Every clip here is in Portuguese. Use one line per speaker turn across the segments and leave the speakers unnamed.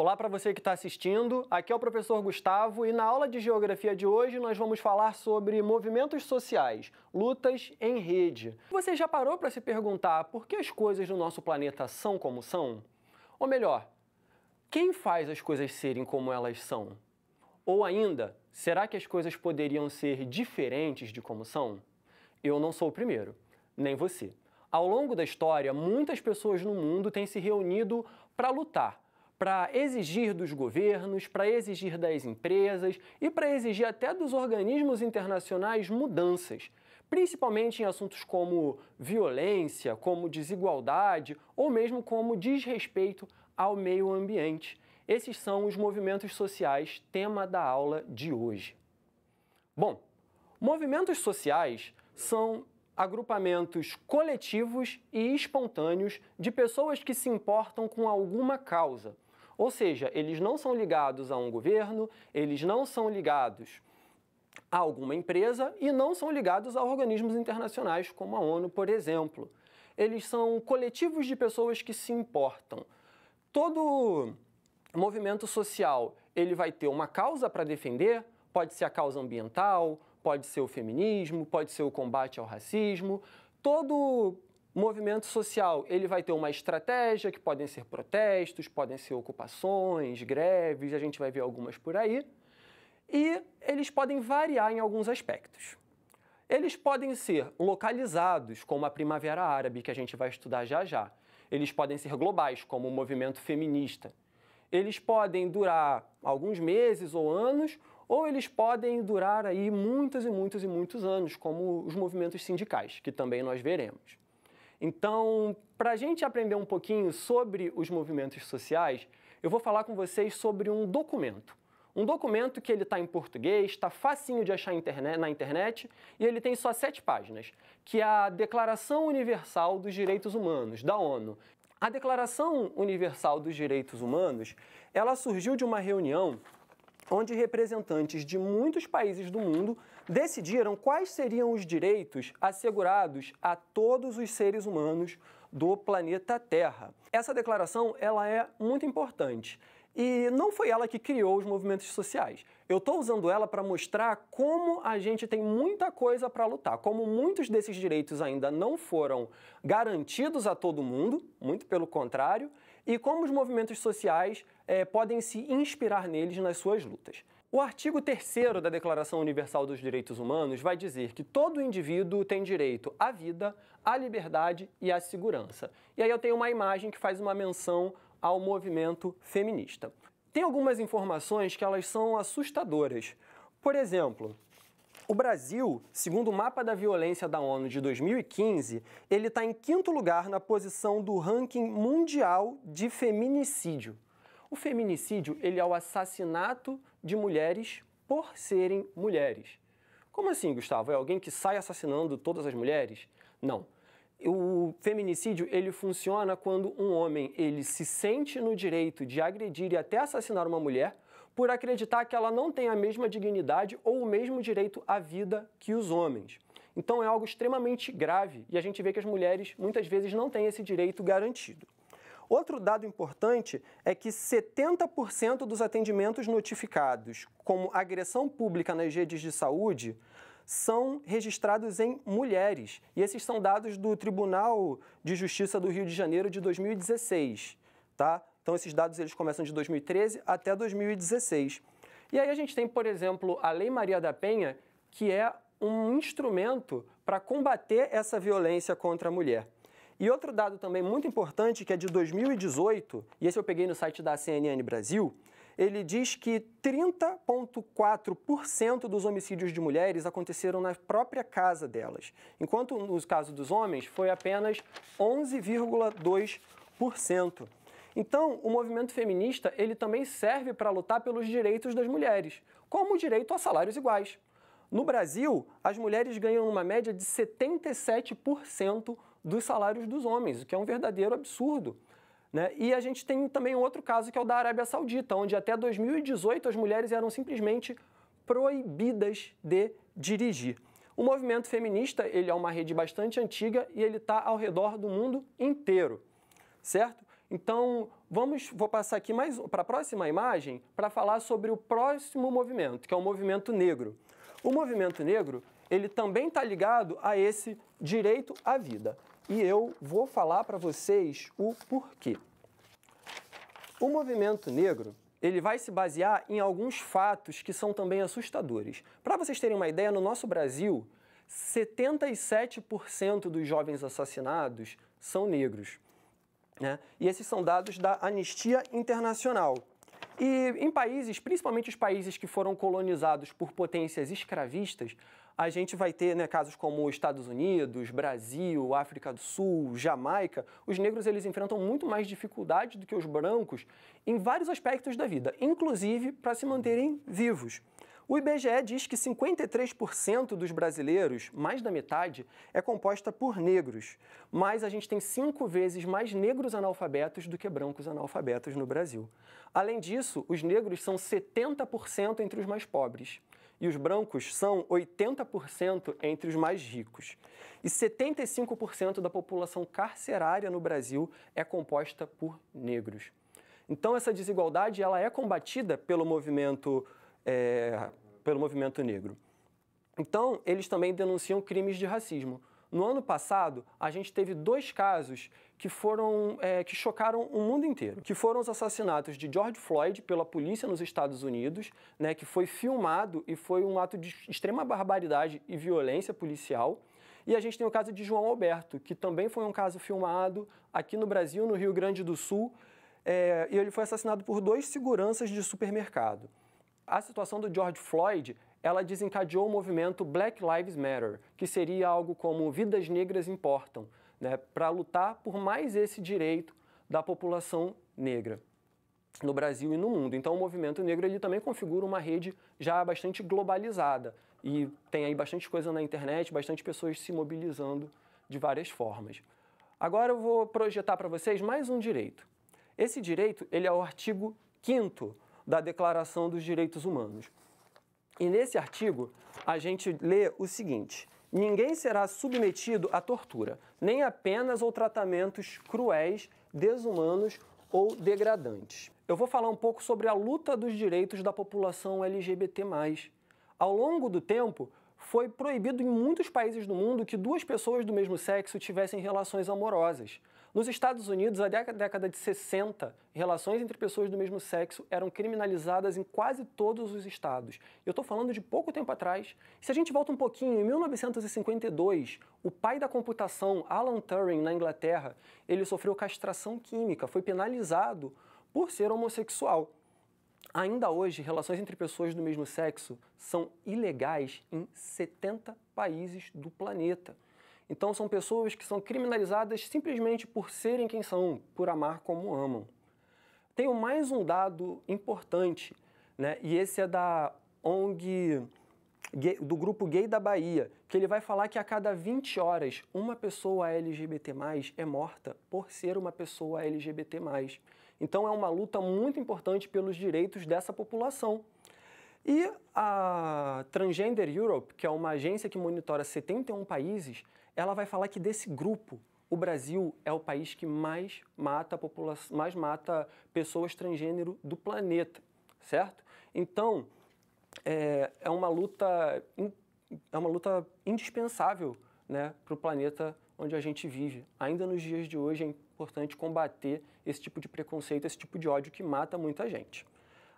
Olá para você que está assistindo, aqui é o professor Gustavo e na aula de Geografia de hoje nós vamos falar sobre movimentos sociais, lutas em rede. Você já parou para se perguntar por que as coisas do nosso planeta são como são? Ou melhor, quem faz as coisas serem como elas são? Ou ainda, será que as coisas poderiam ser diferentes de como são? Eu não sou o primeiro, nem você. Ao longo da história, muitas pessoas no mundo têm se reunido para lutar, para exigir dos governos, para exigir das empresas e para exigir até dos organismos internacionais mudanças, principalmente em assuntos como violência, como desigualdade ou mesmo como desrespeito ao meio ambiente. Esses são os movimentos sociais, tema da aula de hoje. Bom, movimentos sociais são agrupamentos coletivos e espontâneos de pessoas que se importam com alguma causa. Ou seja, eles não são ligados a um governo, eles não são ligados a alguma empresa e não são ligados a organismos internacionais como a ONU, por exemplo. Eles são coletivos de pessoas que se importam. Todo movimento social, ele vai ter uma causa para defender, pode ser a causa ambiental, pode ser o feminismo, pode ser o combate ao racismo. Todo movimento social, ele vai ter uma estratégia, que podem ser protestos, podem ser ocupações, greves, a gente vai ver algumas por aí. E eles podem variar em alguns aspectos. Eles podem ser localizados, como a Primavera Árabe, que a gente vai estudar já já. Eles podem ser globais, como o movimento feminista. Eles podem durar alguns meses ou anos, ou eles podem durar aí muitos anos, como os movimentos sindicais, que também nós veremos. Então, para a gente aprender um pouquinho sobre os movimentos sociais, eu vou falar com vocês sobre um documento. Um documento que ele está em português, está facinho de achar na internet e ele tem só 7 páginas, que é a Declaração Universal dos Direitos Humanos, da ONU. A Declaração Universal dos Direitos Humanos, ela surgiu de uma reunião onde representantes de muitos países do mundo decidiram quais seriam os direitos assegurados a todos os seres humanos do planeta Terra. Essa declaração ela é muito importante e não foi ela que criou os movimentos sociais. Eu estou usando ela para mostrar como a gente tem muita coisa para lutar, como muitos desses direitos ainda não foram garantidos a todo mundo, muito pelo contrário, e como os movimentos sociais podem se inspirar neles nas suas lutas. O artigo 3º da Declaração Universal dos Direitos Humanos vai dizer que todo indivíduo tem direito à vida, à liberdade e à segurança. E aí eu tenho uma imagem que faz uma menção ao movimento feminista. Tem algumas informações que elas são assustadoras. Por exemplo, o Brasil, segundo o Mapa da Violência da ONU de 2015, ele está em 5º lugar na posição do ranking mundial de feminicídio. O feminicídio ele é o assassinato de mulheres por serem mulheres. Como assim, Gustavo? É alguém que sai assassinando todas as mulheres? Não. O feminicídio ele funciona quando um homem ele se sente no direito de agredir e até assassinar uma mulher por acreditar que ela não tem a mesma dignidade ou o mesmo direito à vida que os homens. Então é algo extremamente grave e a gente vê que as mulheres muitas vezes não têm esse direito garantido. Outro dado importante é que 70% dos atendimentos notificados como agressão pública nas redes de saúde são registrados em mulheres. E esses são dados do Tribunal de Justiça do Rio de Janeiro de 2016, tá? Então esses dados eles começam de 2013 até 2016. E aí a gente tem, por exemplo, a Lei Maria da Penha, que é um instrumento para combater essa violência contra a mulher. E outro dado também muito importante, que é de 2018, e esse eu peguei no site da CNN Brasil, ele diz que 30,4% dos homicídios de mulheres aconteceram na própria casa delas, enquanto nos casos dos homens foi apenas 11,2%. Então, o movimento feminista ele também serve para lutar pelos direitos das mulheres, como o direito a salários iguais. No Brasil, as mulheres ganham uma média de 77% dos salários dos homens, o que é um verdadeiro absurdo. Né? E a gente tem também um outro caso que é o da Arábia Saudita, onde até 2018 as mulheres eram simplesmente proibidas de dirigir. O movimento feminista ele é uma rede bastante antiga e ele está ao redor do mundo inteiro, certo? Então, vou passar aqui mais para a próxima imagem para falar sobre o próximo movimento, que é o movimento negro. O movimento negro, ele também está ligado a esse direito à vida. E eu vou falar para vocês o porquê. O movimento negro, ele vai se basear em alguns fatos que são também assustadores. Para vocês terem uma ideia, no nosso Brasil, 77% dos jovens assassinados são negros, né? E esses são dados da Anistia Internacional. E em países, principalmente os países que foram colonizados por potências escravistas, a gente vai ter, né, casos como Estados Unidos, Brasil, África do Sul, Jamaica. Os negros eles enfrentam muito mais dificuldade do que os brancos em vários aspectos da vida, inclusive para se manterem vivos. O IBGE diz que 53% dos brasileiros, mais da metade, é composta por negros, mas a gente tem 5 vezes mais negros analfabetos do que brancos analfabetos no Brasil. Além disso, os negros são 70% entre os mais pobres e os brancos são 80% entre os mais ricos. E 75% da população carcerária no Brasil é composta por negros. Então, essa desigualdade ela é combatida pelo movimento negro. Então, eles também denunciam crimes de racismo. No ano passado, a gente teve 2 casos que chocaram o mundo inteiro, que foram os assassinatos de George Floyd pela polícia nos Estados Unidos, né, que foi filmado e foi um ato de extrema barbaridade e violência policial. E a gente tem o caso de João Alberto, que também foi um caso filmado aqui no Brasil, no Rio Grande do Sul, e ele foi assassinado por 2 seguranças de supermercado. A situação do George Floyd, ela desencadeou o movimento Black Lives Matter, que seria algo como vidas negras importam, né, para lutar por mais esse direito da população negra no Brasil e no mundo. Então, o movimento negro ele também configura uma rede já bastante globalizada e tem aí bastante coisa na internet, bastante pessoas se mobilizando de várias formas. Agora eu vou projetar para vocês mais um direito. Esse direito ele é o artigo 5º da Declaração dos Direitos Humanos. E nesse artigo, a gente lê o seguinte: ninguém será submetido à tortura, nem a penas ou tratamentos cruéis, desumanos ou degradantes. Eu vou falar um pouco sobre a luta dos direitos da população LGBT+. Ao longo do tempo, foi proibido em muitos países do mundo que 2 pessoas do mesmo sexo tivessem relações amorosas. Nos Estados Unidos, na década de 60, relações entre pessoas do mesmo sexo eram criminalizadas em quase todos os estados. Eu estou falando de pouco tempo atrás. Se a gente volta um pouquinho, em 1952, o pai da computação, Alan Turing, na Inglaterra, ele sofreu castração química, foi penalizado por ser homossexual. Ainda hoje, relações entre pessoas do mesmo sexo são ilegais em 70 países do planeta. Então, são pessoas que são criminalizadas simplesmente por serem quem são, por amar como amam. Tenho mais um dado importante, né? E esse é da ONG, do Grupo Gay da Bahia, que ele vai falar que a cada 20 horas, uma pessoa LGBT+, é morta por ser uma pessoa LGBT+. Então, é uma luta muito importante pelos direitos dessa população. E a Transgender Europe, que é uma agência que monitora 71 países, ela vai falar que desse grupo, o Brasil é o país que mais mata pessoas transgênero do planeta, certo? Então, é uma luta indispensável, né, para o planeta onde a gente vive. Ainda nos dias de hoje é importante combater esse tipo de preconceito, esse tipo de ódio que mata muita gente.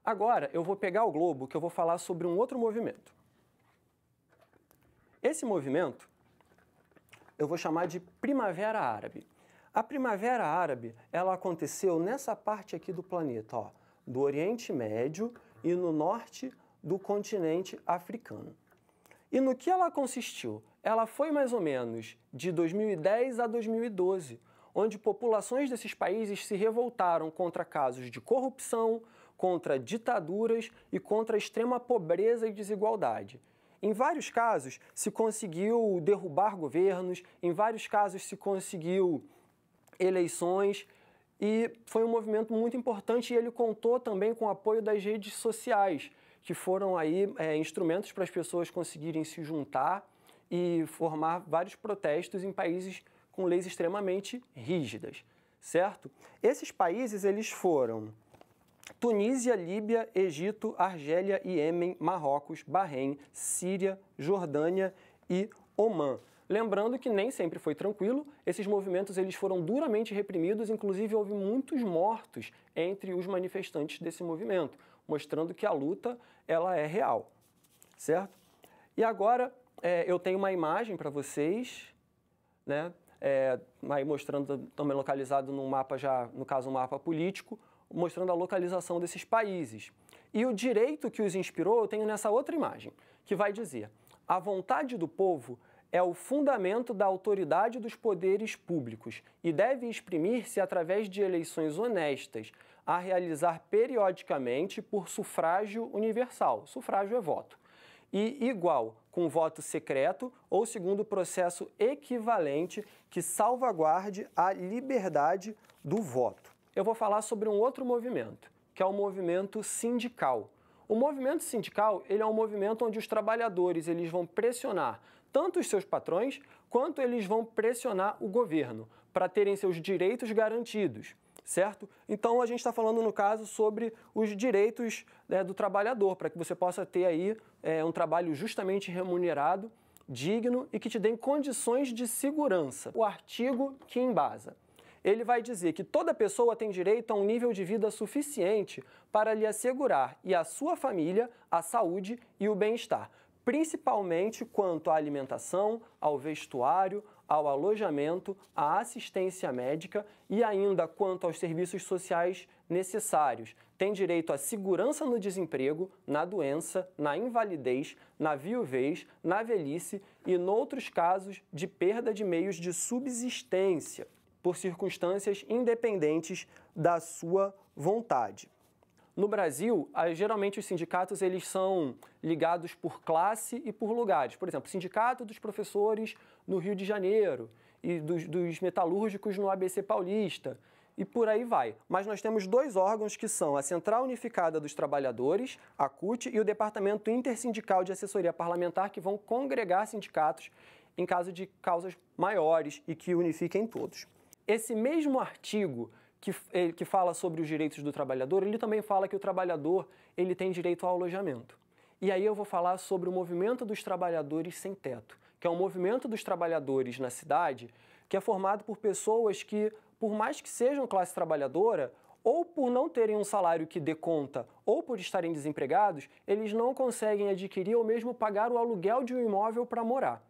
Agora, eu vou pegar o globo, que eu vou falar sobre um outro movimento. Esse movimento, eu vou chamar de Primavera Árabe. A Primavera Árabe, ela aconteceu nessa parte aqui do planeta, ó, do Oriente Médio e no norte do continente africano. E no que ela consistiu? Ela foi mais ou menos de 2010 a 2012, onde populações desses países se revoltaram contra casos de corrupção, contra ditaduras e contra a extrema pobreza e desigualdade. Em vários casos, se conseguiu derrubar governos, em vários casos se conseguiu eleições, e foi um movimento muito importante e ele contou também com o apoio das redes sociais, que foram aí instrumentos para as pessoas conseguirem se juntar e formar vários protestos em países com leis extremamente rígidas, certo? Esses países eles foram Tunísia, Líbia, Egito, Argélia, Iêmen, Marrocos, Bahrein, Síria, Jordânia e Omã. Lembrando que nem sempre foi tranquilo, esses movimentos eles foram duramente reprimidos, inclusive houve muitos mortos entre os manifestantes desse movimento, mostrando que a luta ela é real, certo? E agora eu tenho uma imagem para vocês, né? Aí mostrando também localizado num mapa já, no caso um mapa político, mostrando a localização desses países. E o direito que os inspirou eu tenho nessa outra imagem, que vai dizer: a vontade do povo é o fundamento da autoridade dos poderes públicos e deve exprimir-se através de eleições honestas, a realizar periodicamente por sufrágio universal. Sufrágio é voto. E igual, com voto secreto ou segundo processo equivalente que salvaguarde a liberdade do voto. Eu vou falar sobre um outro movimento, que é o movimento sindical. O movimento sindical ele é um movimento onde os trabalhadores eles vão pressionar tanto os seus patrões, quanto eles vão pressionar o governo para terem seus direitos garantidos, certo? Então, a gente está falando, no caso, sobre os direitos do trabalhador, para que você possa ter aí um trabalho justamente remunerado, digno e que te dê condições de segurança. O artigo que embasa. Ele vai dizer que toda pessoa tem direito a um nível de vida suficiente para lhe assegurar e à sua família a saúde e o bem-estar, principalmente quanto à alimentação, ao vestuário, ao alojamento, à assistência médica e ainda quanto aos serviços sociais necessários. Tem direito à segurança no desemprego, na doença, na invalidez, na viuvez, na velhice e noutros casos de perda de meios de subsistência, por circunstâncias independentes da sua vontade. No Brasil, geralmente os sindicatos eles são ligados por classe e por lugares. Por exemplo, o Sindicato dos Professores no Rio de Janeiro e dos metalúrgicos no ABC Paulista e por aí vai. Mas nós temos dois órgãos que são a Central Unificada dos Trabalhadores, a CUT, e o Departamento Intersindical de Assessoria Parlamentar, que vão congregar sindicatos em caso de causas maiores e que unifiquem todos. Esse mesmo artigo que fala sobre os direitos do trabalhador, ele também fala que o trabalhador ele tem direito ao alojamento. E aí eu vou falar sobre o movimento dos trabalhadores sem teto, que é um movimento dos trabalhadores na cidade que é formado por pessoas que, por mais que sejam classe trabalhadora, ou por não terem um salário que dê conta, ou por estarem desempregados, eles não conseguem adquirir ou mesmo pagar o aluguel de um imóvel para morar.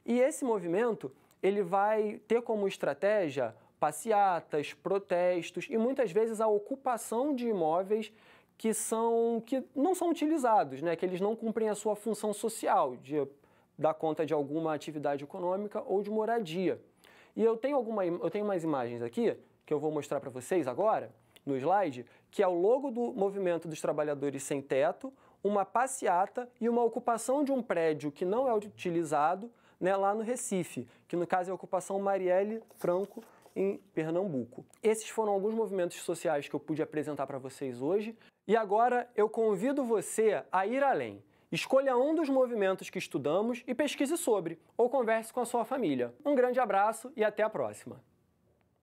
E esse movimento ele vai ter como estratégia passeatas, protestos e muitas vezes a ocupação de imóveis que não são utilizados, né? Que eles não cumprem a sua função social, de dar conta de alguma atividade econômica ou de moradia. E eu tenho umas imagens aqui, que eu vou mostrar para vocês agora, no slide, que é o logo do Movimento dos Trabalhadores Sem Teto, uma passeata e uma ocupação de um prédio que não é utilizado, né, lá no Recife, que no caso é a ocupação Marielle Franco, em Pernambuco. Esses foram alguns movimentos sociais que eu pude apresentar para vocês hoje. E agora eu convido você a ir além. Escolha um dos movimentos que estudamos e pesquise sobre, ou converse com a sua família. Um grande abraço e até a próxima!